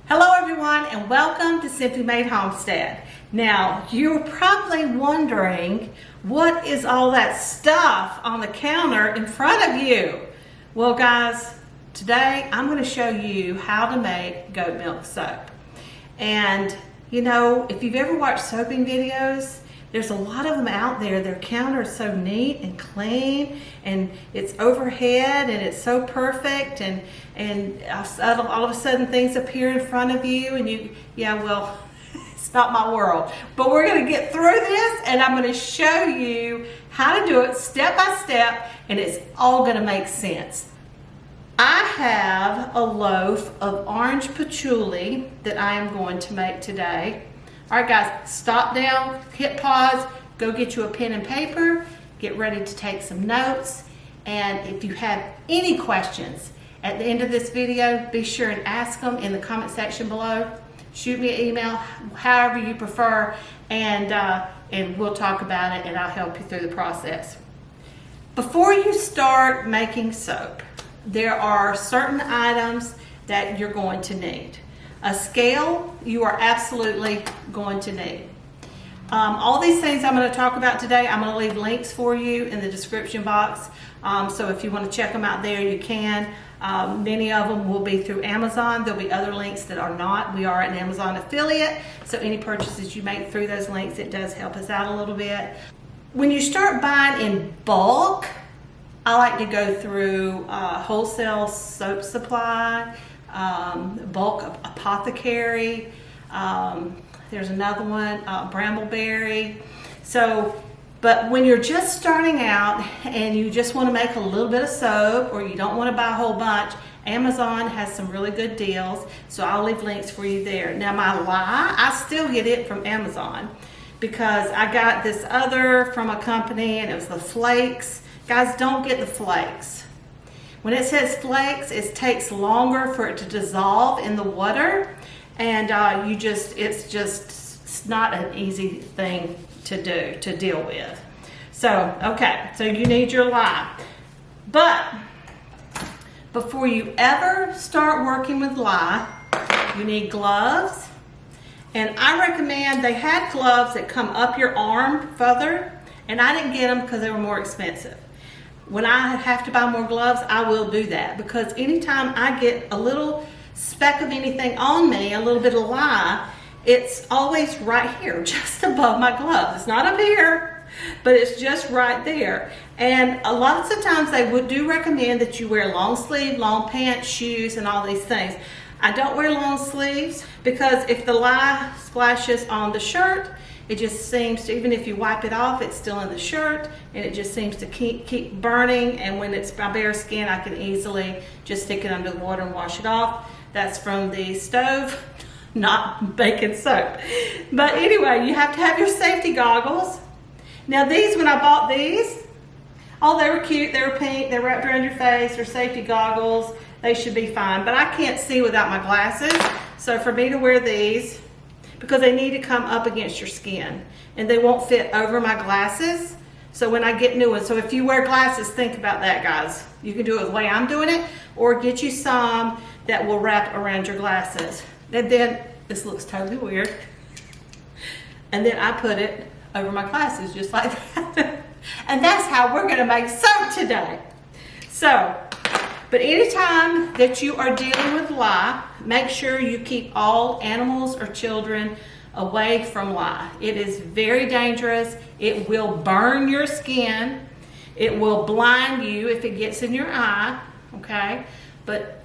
Hello everyone and welcome to Simply Made Homestead. Now you're probably wondering what is all that stuff on the counter in front of you? Well guys, today I'm going to show you how to make goat milk soap. And you know, if you've ever watched soaping videos, there's a lot of them out there. Their counter is so neat and clean, and it's overhead, and it's so perfect, and all of a sudden things appear in front of you, and well, it's not my world. But we're going to get through this, and I'm going to show you how to do it step by step, and it's all going to make sense. I have a loaf of orange patchouli that I am going to make today. All right guys, stop down, hit pause, go get you a pen and paper, get ready to take some notes. And if you have any questions at the end of this video, be sure and ask them in the comment section below. Shoot me an email, however you prefer, and we'll talk about it and I'll help you through the process. Before you start making soap, there are certain items that you're going to need. A scale, you are absolutely going to need. All these things I'm going to talk about today, I'm going to leave links for you in the description box. So if you want to check them out there, you can. Many of them will be through Amazon. There'll be other links that are not. We are an Amazon affiliate, so any purchases you make through those links, it does help us out a little bit. When you start buying in bulk, I like to go through wholesale soap supply, bulk apothecary, there's another one, Brambleberry. But when you're just starting out and you just want to make a little bit of soap, or you don't want to buy a whole bunch, Amazon has some really good deals, so I'll leave links for you there. Now my lye, I still get it from Amazon because I got this other from a company and it was the flakes. Guys, don't get the flakes. When it says flakes, it takes longer for it to dissolve in the water, and it's not an easy thing to deal with. So, okay, so you need your lye. But before you ever start working with lye, you need gloves. And I recommend, they had gloves that come up your arm further, and I didn't get them because they were more expensive. When I have to buy more gloves, I will do that, because anytime I get a little speck of anything on me, a little bit of lye, it's always right here, just above my gloves. It's not up here, but it's just right there. And a lot of the times they do recommend that you wear long sleeve, long pants, shoes, and all these things. I don't wear long sleeves because if the lye splashes on the shirt, it just seems to, even if you wipe it off, it's still in the shirt, and it just seems to keep burning. And when it's my bare skin, I can easily just stick it under the water and wash it off. That's from the stove, not baking soap. But anyway, you have to have your safety goggles. Now these, when I bought these, oh, they were cute, they were pink, they're wrapped around your face, they're safety goggles, they should be fine. But I can't see without my glasses, so for me to wear these, because they need to come up against your skin and they won't fit over my glasses. So when I get new ones, so if you wear glasses, think about that guys. You can do it the way I'm doing it, or get you some that will wrap around your glasses. And then, this looks totally weird, and then I put it over my glasses just like that. And that's how we're gonna make soap today. So, but anytime that you are dealing with lye, make sure you keep all animals or children away from lye. It is very dangerous. It will burn your skin. It will blind you if it gets in your eye, okay? But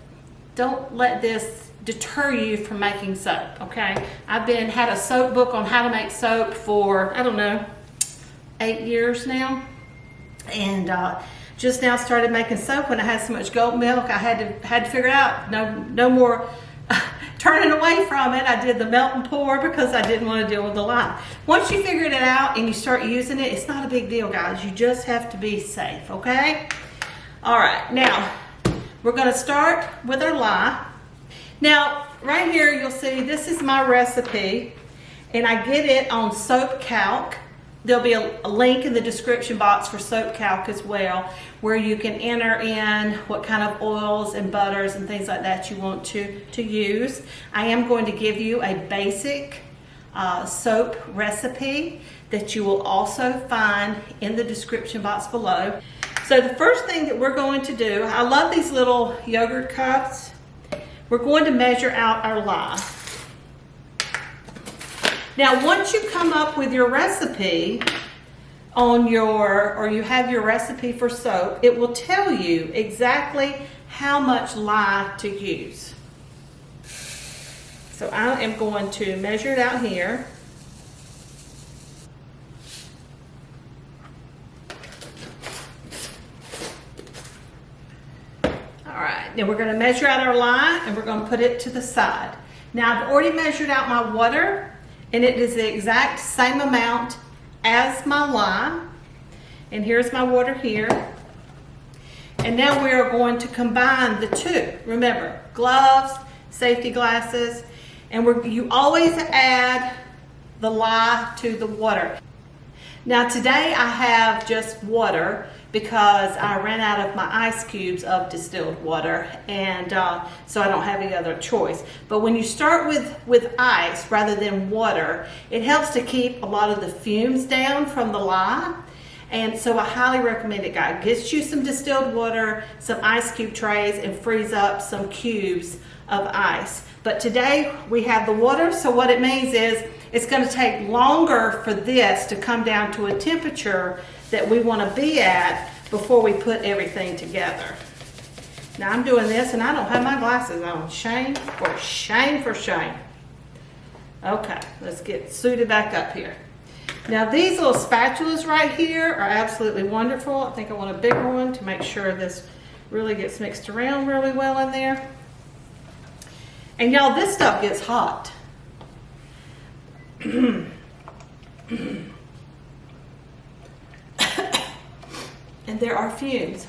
don't let this deter you from making soap, okay? I've had a soap book on how to make soap for, I don't know, 8 years now. And just now started making soap when I had so much goat milk. I had to figure it out. No more turning away from it. I did the melt and pour because I didn't want to deal with the lye. Once you figured it out and you start using it, it's not a big deal, guys. You just have to be safe, okay? All right, now we're going to start with our lye. Now, right here you'll see this is my recipe, and I get it on Soap Calc. There'll be a link in the description box for soap calc as well, where you can enter in what kind of oils and butters and things like that you want to use. I am going to give you a basic soap recipe that you will also find in the description box below. So the first thing that we're going to do, I love these little yogurt cups. We're going to measure out our lye. Now, once you come up with your recipe on or you have your recipe for soap, it will tell you exactly how much lye to use. So I am going to measure it out here. All right, now we're going to measure out our lye and we're going to put it to the side. Now I've already measured out my water, and it is the exact same amount as my lye. And here's my water here. And now we are going to combine the two. Remember, gloves, safety glasses, and you always add the lye to the water. Now today I have just water because I ran out of my ice cubes of distilled water, and so I don't have any other choice. But when you start with ice rather than water, it helps to keep a lot of the fumes down from the lye. And so I highly recommend it, guys. Get you some distilled water, some ice cube trays, and freeze up some cubes of ice. But today we have the water, so what it means is it's going to take longer for this to come down to a temperature that we want to be at before we put everything together. Now I'm doing this and I don't have my glasses on. Shame for shame for shame. Okay, let's get suited back up here. Now these little spatulas right here are absolutely wonderful. I think I want a bigger one to make sure this really gets mixed around really well in there. And y'all, this stuff gets hot. And there are fumes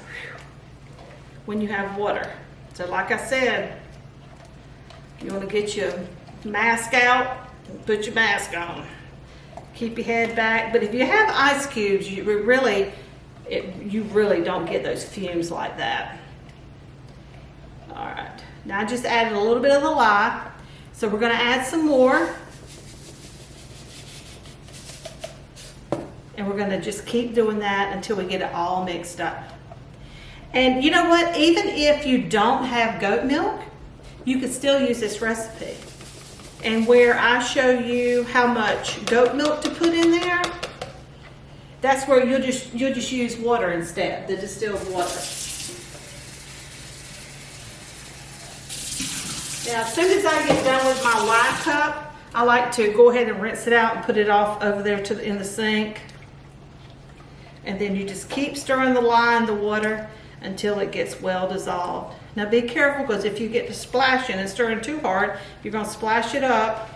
when you have water. So like I said, you want to get your mask out and put your mask on. Keep your head back. But if you have ice cubes, you really don't get those fumes like that. All right. Now I just added a little bit of the lye. So we're going to add some more. And we're going to just keep doing that until we get it all mixed up. And you know what? Even if you don't have goat milk, you can still use this recipe. And where I show you how much goat milk to put in there, that's where you'll just use water instead, the distilled water. Now, as soon as I get done with my lye cup, I like to go ahead and rinse it out and put it off over there in the sink. And then you just keep stirring the lye in the water until it gets well dissolved. Now be careful, because if you get to splashing and stirring too hard, you're going to splash it up.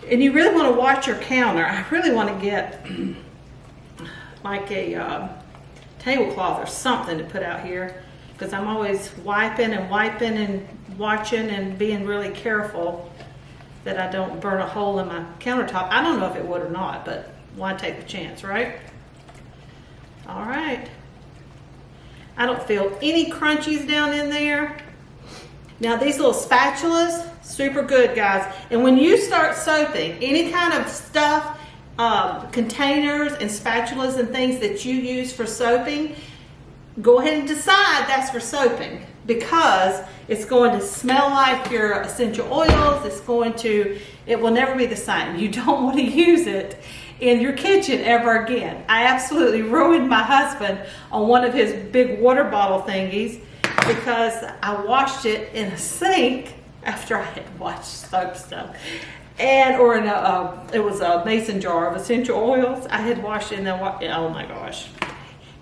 And you really want to watch your counter. I really want to get like a tablecloth or something to put out here, because I'm always wiping and watching and being really careful that I don't burn a hole in my countertop. I don't know if it would or not, but why take the chance, right? All right. I don't feel any crunchies down in there. Now these little spatulas, super good, guys. And when you start soaping, any kind of stuff, containers and spatulas and things that you use for soaping, go ahead and decide that's for soaping, because it's going to smell like your essential oils. It will never be the same. You don't want to use it in your kitchen ever again. I absolutely ruined my husband on one of his big water bottle thingies because I washed it in a sink after I had washed soap stuff. It was a mason jar of essential oils. I had washed it and then, oh my gosh.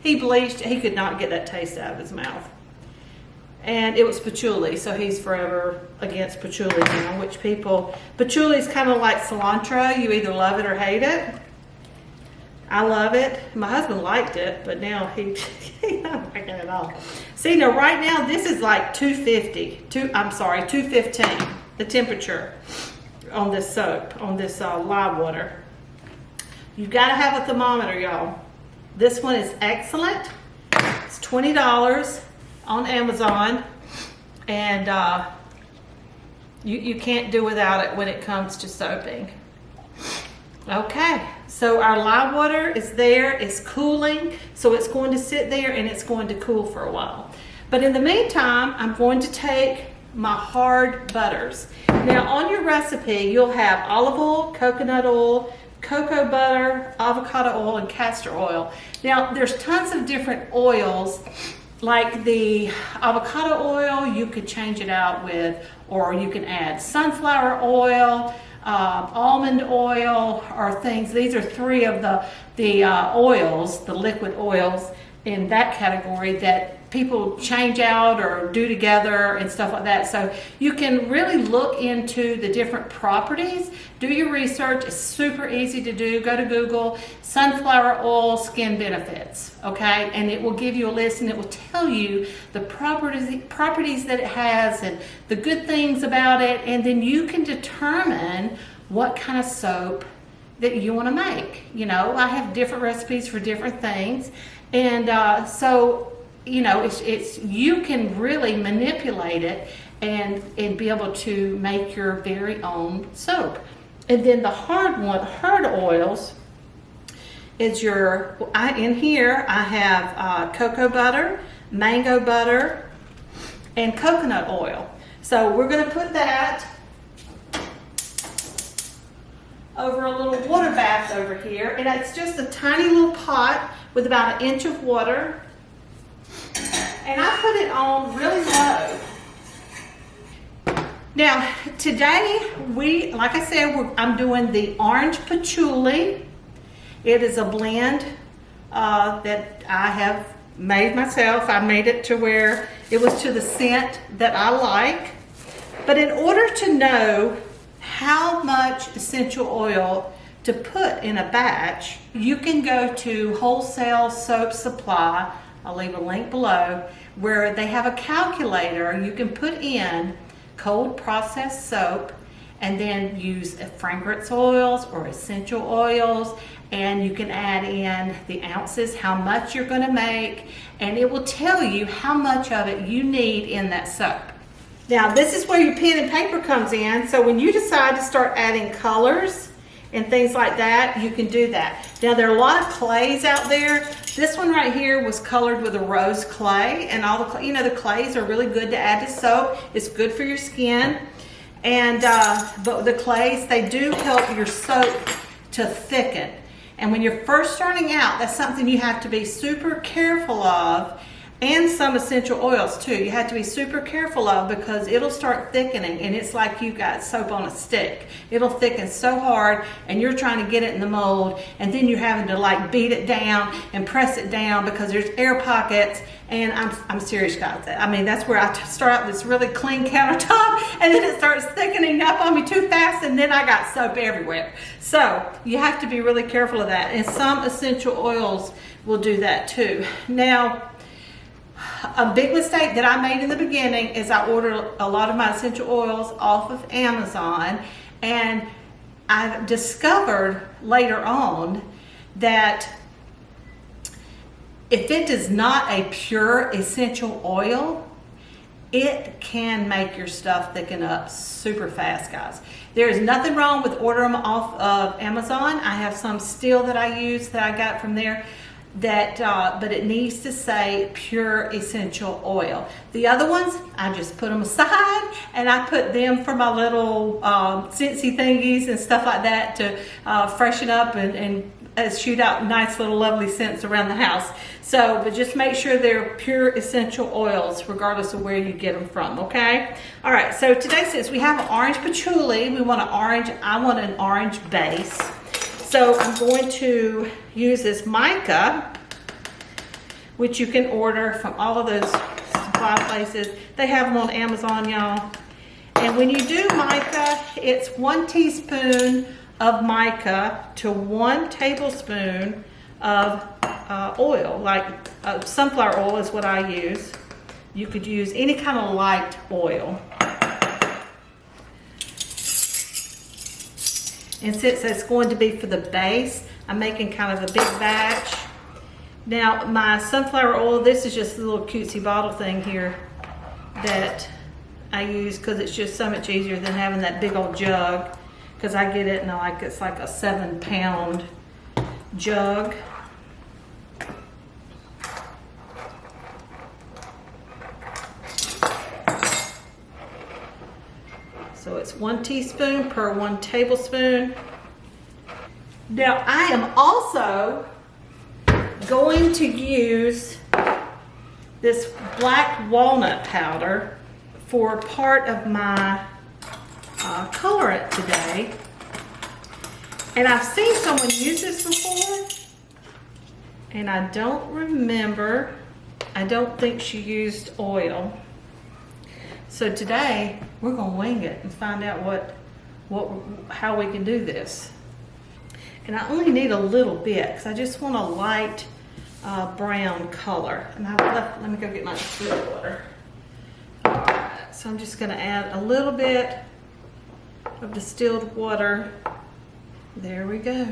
He bleached, he could not get that taste out of his mouth. And it was patchouli, so he's forever against patchouli now, patchouli is kind of like cilantro. You either love it or hate it. I love it. My husband liked it, but now he's not liking it at all. See, now right now this is like 215, the temperature on this soap, on this lye water. You've got to have a thermometer, y'all. This one is excellent. It's $20 on Amazon, and you can't do without it when it comes to soaping. Okay, so our lye water is there, it's cooling, so it's going to sit there and it's going to cool for a while. But in the meantime, I'm going to take my hard butters. Now on your recipe, you'll have olive oil, coconut oil, cocoa butter, avocado oil, and castor oil. Now there's tons of different oils, like the avocado oil, you could change it out with, or you can add sunflower oil, almond oil, or things. These are three of the oils, the liquid oils in that category that people change out or do together and stuff like that. So you can really look into the different properties, do your research. It's super easy to do. Go to Google, sunflower oil skin benefits, okay? And it will give you a list, and it will tell you the properties that it has and the good things about it, and then you can determine what kind of soap that you want to make. You know, I have different recipes for different things, and so you know, it's you can really manipulate it and be able to make your very own soap. And then the hard oils is in here I have cocoa butter, mango butter, and coconut oil. So we're going to put that over a little water bath over here, and it's just a tiny little pot with about 1 inch of water. And I put it on really low. Now, today, like I said, I'm doing the orange patchouli. It is a blend that I have made myself. I made it to where it was to the scent that I like. But in order to know how much essential oil to put in a batch, you can go to Wholesale Soap Supply. I'll leave a link below, where they have a calculator. You can put in cold processed soap and then use fragrance oils or essential oils, and you can add in the ounces, how much you're going to make, and it will tell you how much of it you need in that soap. Now this is where your pen and paper comes in. So when you decide to start adding colors and things like that, you can do that. Now there are a lot of clays out there. This one right here was colored with a rose clay, and all the, you know, the clays are really good to add to soap. It's good for your skin, and but the clays, they do help your soap to thicken. And when you're first starting out, that's something you have to be super careful of. And some essential oils too. You have to be super careful of, because it'll start thickening, and it's like you got soap on a stick. It'll thicken so hard, and you're trying to get it in the mold, and then you're having to like beat it down and press it down because there's air pockets. And I'm serious about that. I mean, that's where I start out with this really clean countertop, and then it starts thickening up on me too fast, and then I got soap everywhere. So you have to be really careful of that. And some essential oils will do that too. Now, a big mistake that I made in the beginning is I ordered a lot of my essential oils off of Amazon, and I discovered later on that if it is not a pure essential oil, it can make your stuff thicken up super fast, guys. There is nothing wrong with ordering them off of Amazon. I have some still that I use that I got from there, that but it needs to say pure essential oil. The other ones, I just put them aside, and I put them for my little Scentsy thingies and stuff like that to freshen up and shoot out nice little lovely scents around the house. So, but just make sure they're pure essential oils regardless of where you get them from, okay? All right, so today, since we have an orange patchouli, I want an orange base. So I'm going to use this mica, which you can order from all of those supply places. They have them on Amazon, y'all. And when you do mica, it's 1 teaspoon of mica to 1 tablespoon of oil, like sunflower oil is what I use. You could use any kind of light oil. And since it's going to be for the base, I'm making kind of a big batch. Now my sunflower oil, this is just a little cutesy bottle thing here that I use because it's just so much easier than having that big old jug, because I get it in it's like a 7-pound jug. So it's 1 teaspoon per 1 tablespoon. Now I am also going to use this black walnut powder for part of my colorant today. And I've seen someone use this before, and I don't remember, I don't think she used oil. So today we're gonna wing it and find out how we can do this. And I only need a little bit because I just want a light brown color. And let me go get my distilled water. All right, so I'm just gonna add a little bit of distilled water. There we go.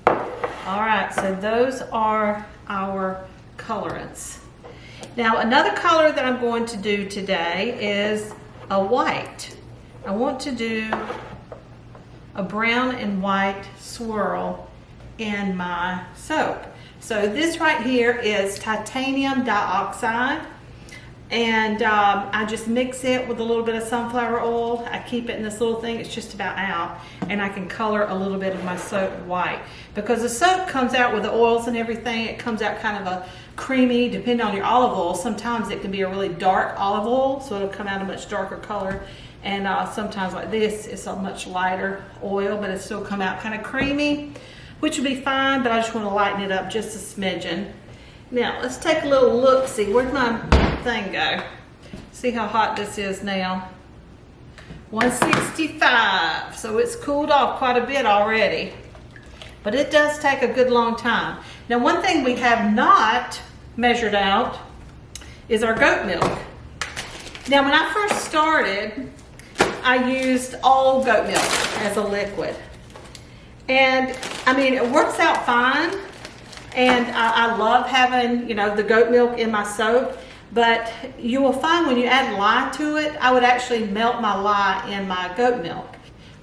All right, so those are our colorants. Now another color that I'm going to do today is a white. I want to do a brown and white swirl in my soap. So this right here is titanium dioxide, and I just mix it with a little bit of sunflower oil. I keep it in this little thing, it's just about out, and I can color a little bit of my soap white. Because the soap comes out with the oils and everything, it comes out kind of a creamy, depending on your olive oil. Sometimes it can be a really dark olive oil, so it'll come out a much darker color. And sometimes like this, it's a much lighter oil, but it still come out kind of creamy, which would be fine, but I just want to lighten it up just a smidgen. Now, let's take a little look-see. Where'd my thing go? See how hot this is now. 165, so it's cooled off quite a bit already. But it does take a good long time. Now, one thing we have not measured out is our goat milk. Now, when I first started, I used all goat milk as a liquid. And I mean, it works out fine. And I love having, you know, the goat milk in my soap. But you will find when you add lye to it, I would actually melt my lye in my goat milk.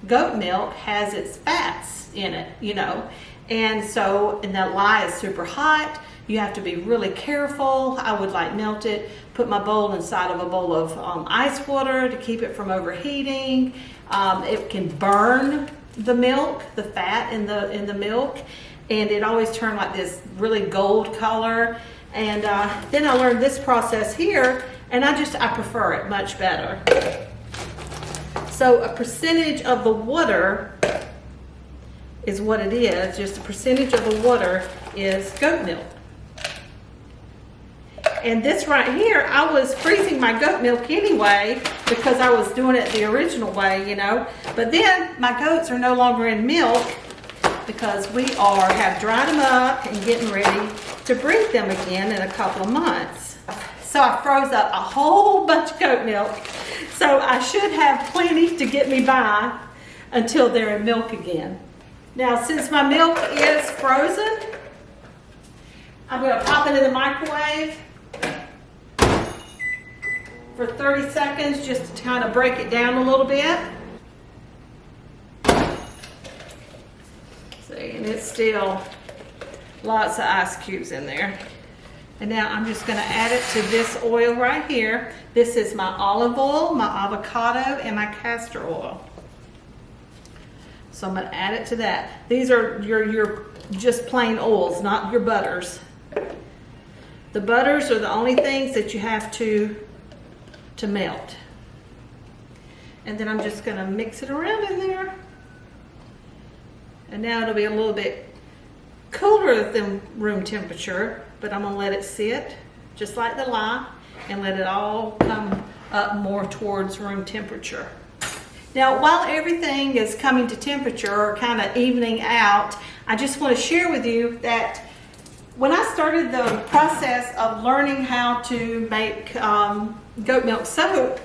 Goat milk has its fats in it, you know. And that lye is super hot. You have to be really careful. I would like melt it, put my bowl inside of a bowl of ice water to keep it from overheating. It can burn the milk, the fat in the milk, and it always turned like this really gold color. And then I learned this process here, and I prefer it much better. So a percentage of the water is what it is. Just a percentage of the water is goat milk. And this right here, I was freezing my goat milk anyway because I was doing it the original way, you know. But then my goats are no longer in milk because we have dried them up and getting ready to breed them again in a couple of months. So I froze up a whole bunch of goat milk. So I should have plenty to get me by until they're in milk again. Now, since my milk is frozen, I'm going to pop it in the microwave for 30 seconds just to kind of break it down a little bit. See, and it's still lots of ice cubes in there. And now I'm just going to add it to this oil right here. This is my olive oil, my avocado, and my castor oil. So I'm going to add it to that. These are your just plain oils, not your butters. The butters are the only things that you have to melt. And then I'm just going to mix it around in there. And now it'll be a little bit cooler than room temperature, but I'm going to let it sit just like the lye and let it all come up more towards room temperature. Now, while everything is coming to temperature or kind of evening out, I just want to share with you that when I started the process of learning how to make goat milk soap,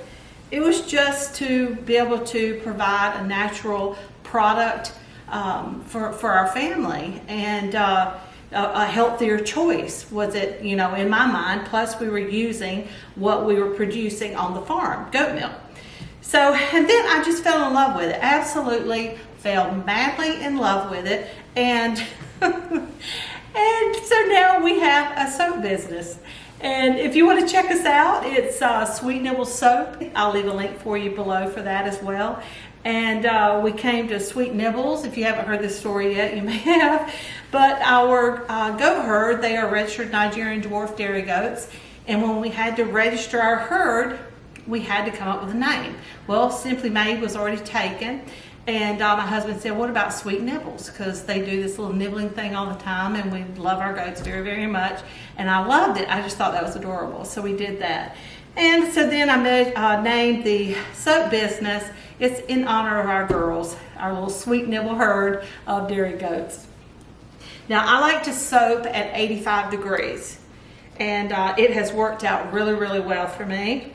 it was just to be able to provide a natural product for our family, and a healthier choice was it, you know, in my mind. Plus we were using what we were producing on the farm, goat milk. So, and then I just fell in love with it. Absolutely fell madly in love with it. And and so now we have a soap business. And if you want to check us out, it's Sweet Nibbles Soap. I'll leave a link for you below for that as well. And we came to Sweet Nibbles. If you haven't heard this story yet, you may have. But our goat herd, they are registered Nigerian dwarf dairy goats. And when we had to register our herd, we had to come up with a name. Well, Simply Made was already taken. And my husband said, what about Sweet Nibbles? Because they do this little nibbling thing all the time, and we love our goats very, very much. And I loved it. I just thought that was adorable. So we did that. And so then I named the soap business. It's in honor of our girls, our little Sweet Nibble herd of dairy goats. Now, I like to soap at 85 degrees. And it has worked out really, really well for me.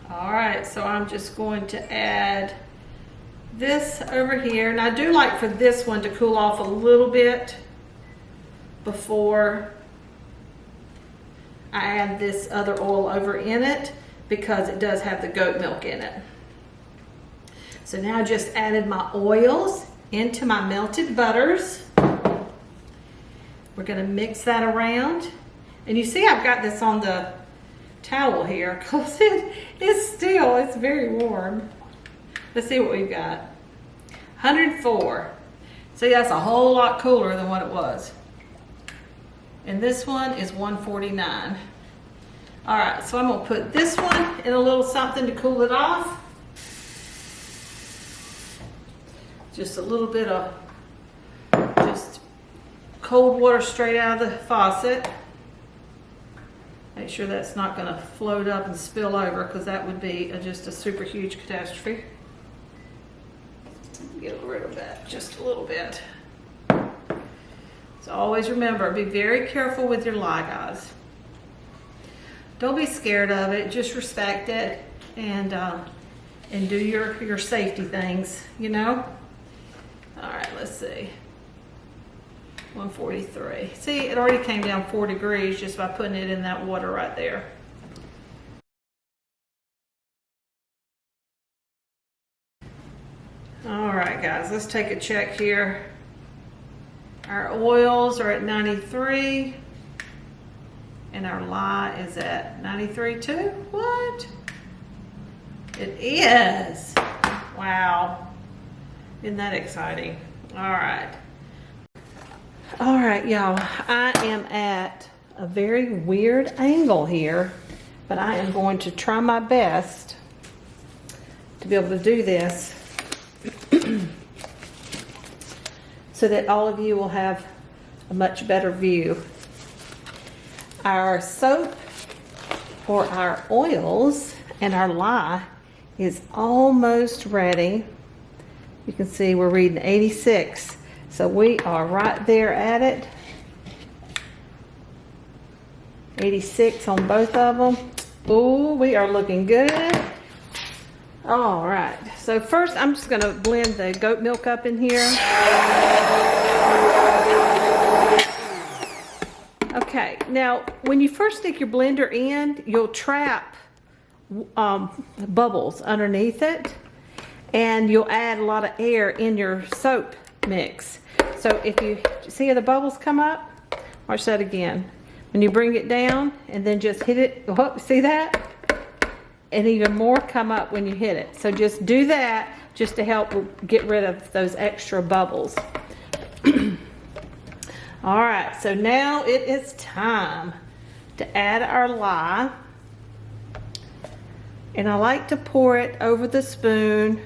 All right, so I'm just going to add this over here. And I do like for this one to cool off a little bit before I add this other oil over in it, because it does have the goat milk in it. So now I just added my oils into my melted butters. We're gonna mix that around. And you see I've got this on the towel here because it's very warm. Let's see what we've got. 104. See, that's a whole lot cooler than what it was. And this one is 149. All right, so I'm gonna put this one in a little something to cool it off. Just a little bit of just cold water straight out of the faucet. Make sure that's not going to float up and spill over, because that would be just a super huge catastrophe. Get rid of that just a little bit. So always remember, be very careful with your lye, guys. Don't be scared of it. Just respect it and do your safety things, you know. All right, let's see. 143. See, it already came down 4 degrees just by putting it in that water right there. All right, guys, let's take a check here. Our oils are at 93, and our lye is at 93 too. What? It is. Wow. Isn't that exciting? All right. All right, y'all, I am at a very weird angle here, but I am going to try my best to be able to do this so that all of you will have a much better view. Our soap for our oils and our lye is almost ready. You can see we're reading 86. So we are right there at it. 86 on both of them. Ooh, we are looking good. All right. So first I'm just going to blend the goat milk up in here. Okay. Now, when you first stick your blender in, you'll trap bubbles underneath it, and you'll add a lot of air in your soap mix. So if you see how the bubbles come up, watch that again. When you bring it down and then just hit it, oh, see that? And even more come up when you hit it. So just do that just to help get rid of those extra bubbles. All right, so now it is time to add our lye. And I like to pour it over the spoon.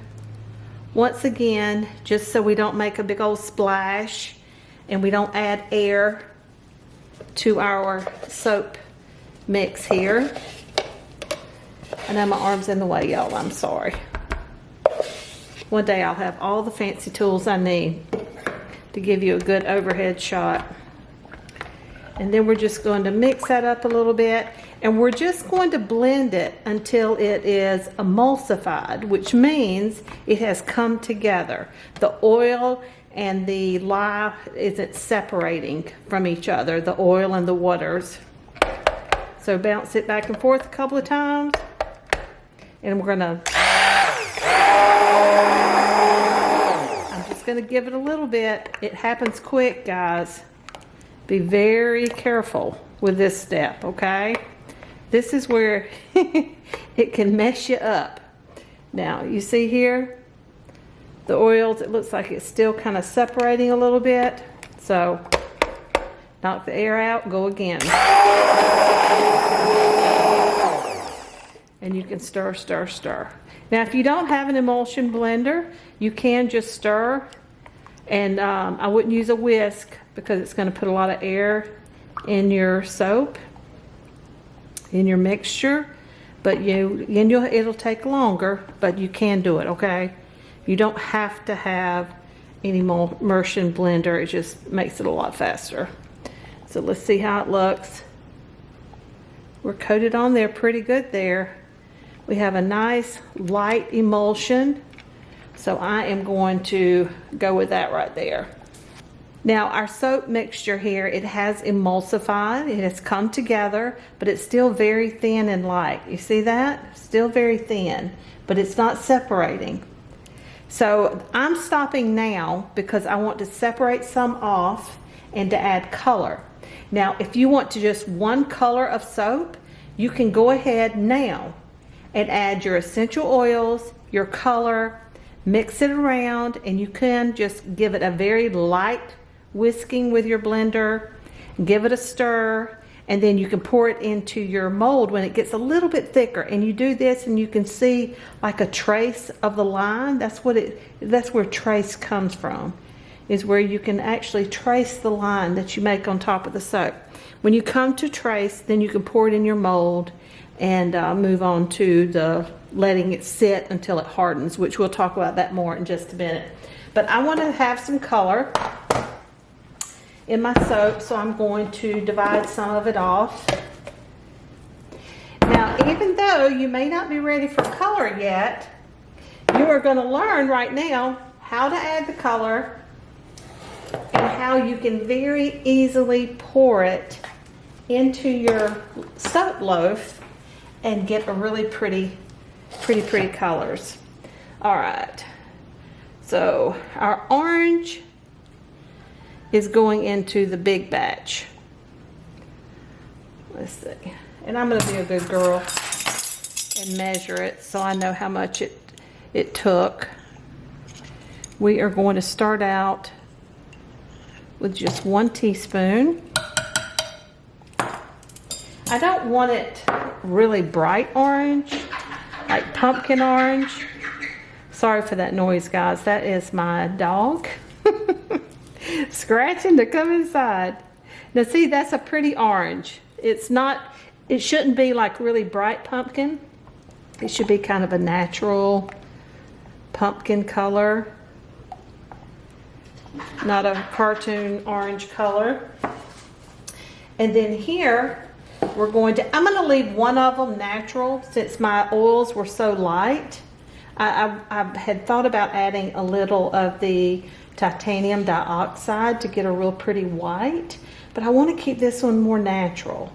Once again, just so we don't make a big old splash and we don't add air to our soap mix here. I know my arm's in the way, y'all, I'm sorry. One day I'll have all the fancy tools I need to give you a good overhead shot. And then we're just going to mix that up a little bit. And we're just going to blend it until it is emulsified, which means it has come together. The oil and the lye isn't separating from each other, the oil and the waters. So bounce it back and forth a couple of times. And we're gonna, I'm just gonna give it a little bit. It happens quick, guys. Be very careful with this step, okay? This is where it can mess you up. Now, you see here, the oils, it looks like it's still kind of separating a little bit. So, knock the air out, go again. And you can stir, stir, stir. Now, if you don't have an emulsion blender, you can just stir. And I wouldn't use a whisk because it's going to put a lot of air in your soap, in your mixture. But it'll take longer, but you can do it, okay? You don't have to have any immersion blender. It just makes it a lot faster. So let's see how it looks. We're coated on there pretty good there. We have a nice light emulsion. So I am going to go with that right there. Now our soap mixture here, it has emulsified, it has come together, but it's still very thin and light. You see that? Still very thin, but it's not separating. So I'm stopping now because I want to separate some off and to add color. Now if you want to just one color of soap, you can go ahead now and add your essential oils, your color, mix it around, and you can just give it a very light whisking with your blender, give it a stir, and then you can pour it into your mold when it gets a little bit thicker. And you do this and you can see like a trace of the line. That's where trace comes from, is where you can actually trace the line that you make on top of the soap. When you come to trace, then you can pour it in your mold and move on to the letting it sit until it hardens, which we'll talk about that more in just a minute. But I want to have some color in my soap, so I'm going to divide some of it off. Now, even though you may not be ready for color yet, you are going to learn right now how to add the color and how you can very easily pour it into your soap loaf and get a really pretty colors. All right, so our orange is going into the big batch. Let's see, and I'm gonna be a good girl and measure it so I know how much it took. We are going to start out with just 1 teaspoon. I don't want it really bright orange, like pumpkin orange. Sorry for that noise, guys. That is my dog scratching to come inside. Now see, that's a pretty orange. It shouldn't be like really bright pumpkin. It should be kind of a natural pumpkin color, not a cartoon orange color. And then here, I'm going to leave one of them natural since my oils were so light. I had thought about adding a little of the titanium dioxide to get a real pretty white, but I want to keep this one more natural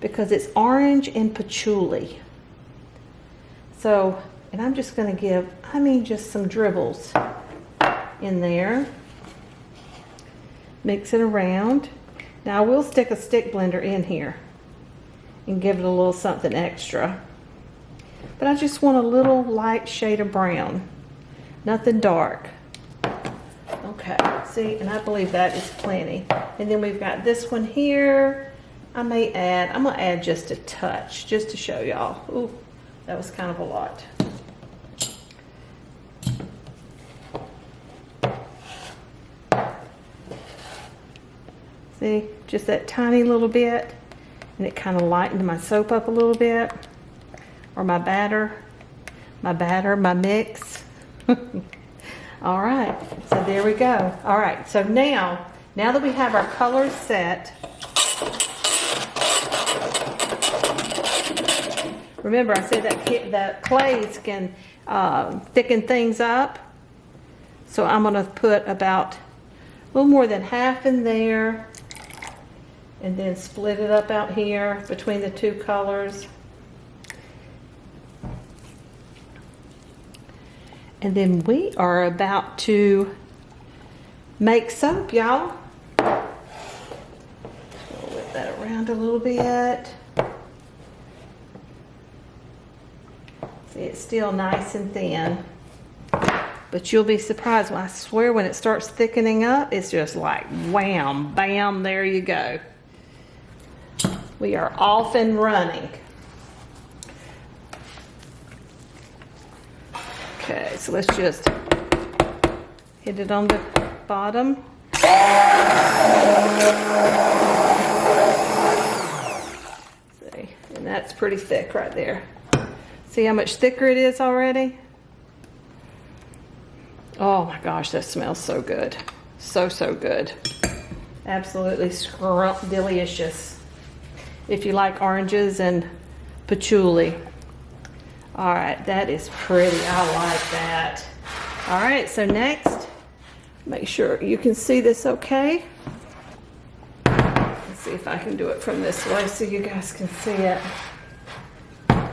because it's orange and patchouli. So, and I'm just going to give, just some dribbles in there. Mix it around. Now I will stick a stick blender in here and give it a little something extra. But I just want a little light shade of brown. Nothing dark. Okay, see, and I believe that is plenty. And then we've got this one here. I'm gonna add just a touch, just to show y'all. Ooh, that was kind of a lot. See, just that tiny little bit. And it kind of lightened my soap up a little bit, or my mix. All right, so there we go. All right, so now that we have our colors set, Remember I said that clays can thicken things up. So I'm going to put about a little more than half in there. And then split it up out here between the two colors. And then we are about to make soap, y'all. Whip that around a little bit. See, it's still nice and thin. But you'll be surprised. I swear when it starts thickening up, it's just like wham, bam, there you go. We are off and running. Okay, so let's just hit it on the bottom. See, and that's pretty thick right there. See how much thicker it is already? Oh my gosh, that smells so good. So good. Absolutely delicious. If you like oranges and patchouli. All right, that is pretty. I like that. All right, so next, make sure you can see this okay. Let's see if I can do it from this way so you guys can see it. All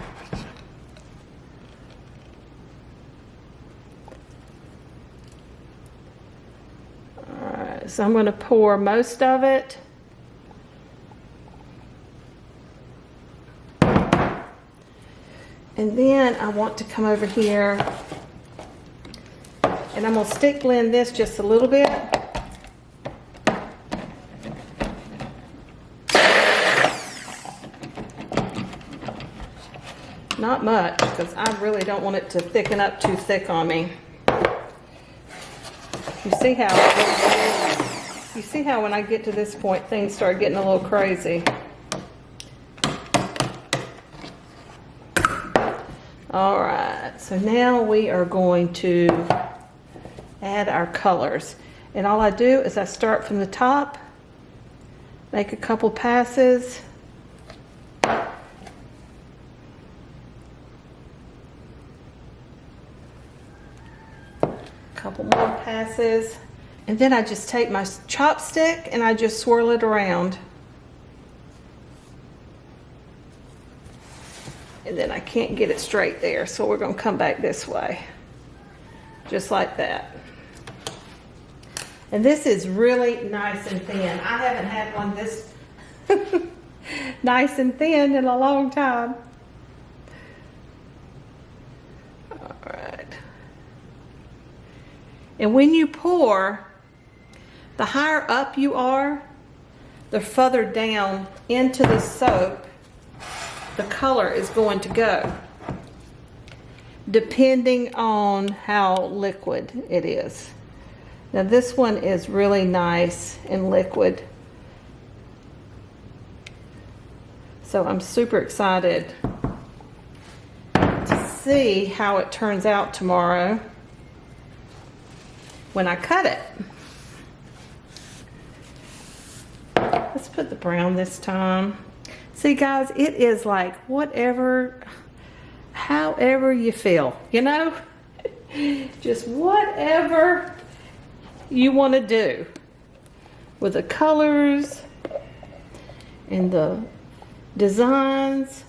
right, so I'm going to pour most of it. And then I want to come over here and I'm going to stick blend this just a little bit. Not much, because I really don't want it to thicken up too thick on me. You see how when I get to this point things start getting a little crazy. All right, so now we are going to add our colors. And all I do is I start from the top, make a couple passes. A couple more passes. And then I just take my chopstick and I just swirl it around. And then I can't get it straight there, so we're going to come back this way. Just like that. And this is really nice and thin. I haven't had one this nice and thin in a long time. All right. And when you pour, the higher up you are, the further down into the soap the color is going to go, depending on how liquid it is. Now this one is really nice and liquid, so I'm super excited to see how it turns out tomorrow when I cut it. Let's put the brown this time. See guys, it is like however you feel, you know? Just whatever you want to do with the colors and the designs.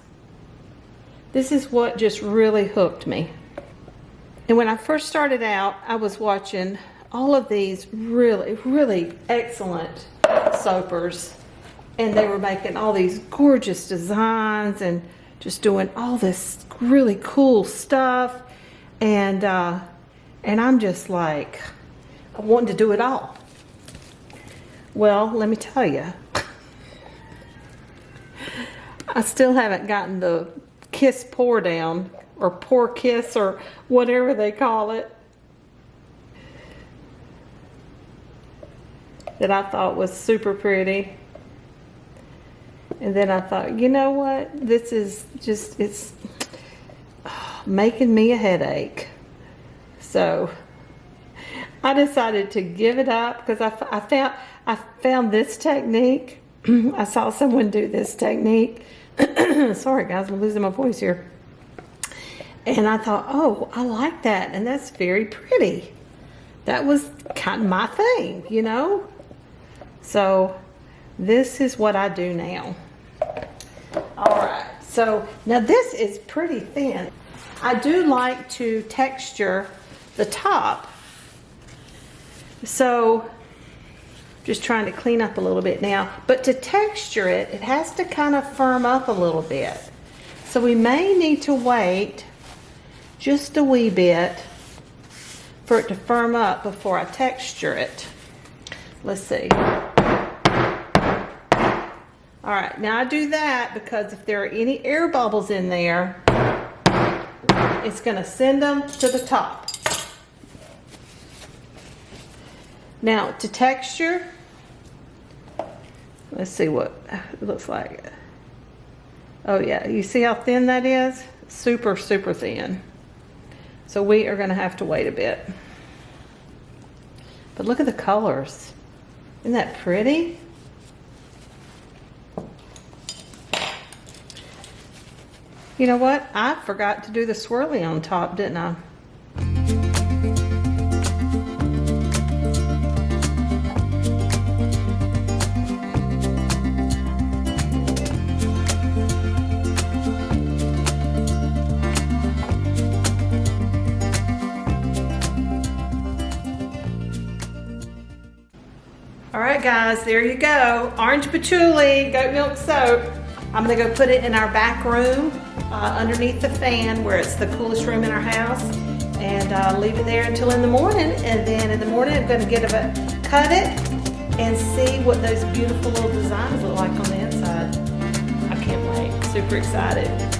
This is what just really hooked me. And when I first started out, I was watching all of these really excellent soapers. And they were making all these gorgeous designs and just doing all this really cool stuff. And I'm just like, I wanted to do it all. Well, let me tell you, I still haven't gotten the kiss pour down, or pour kiss, or whatever they call it, that I thought was super pretty. And then I thought, you know what? This is just, it's making me a headache. So I decided to give it up because I found this technique. I saw someone do this technique Sorry guys, I'm losing my voice here. And I thought, oh, I like that, and that's very pretty. That was kind of my thing, you know? So this is what I do now. All right, so now this is pretty thin. I do like to texture the top. So just trying to clean up a little bit now. But to texture it, it has to kind of firm up a little bit. So we may need to wait just a wee bit for it to firm up before I texture it. Let's see. All right, now I do that because if there are any air bubbles in there, it's gonna send them to the top. Now to texture, let's see what it looks like. Oh yeah, you see how thin that is? Super, super thin. So we are gonna have to wait a bit. But look at the colors. Isn't that pretty? You know what? I forgot to do the swirly on top, didn't I? All right, guys, there you go. Orange patchouli, goat milk soap. I'm gonna go put it in our back room underneath the fan where it's the coolest room in our house, and leave it there until in the morning. And then in the morning, I'm gonna cut it and see what those beautiful little designs look like on the inside. I can't wait, super excited.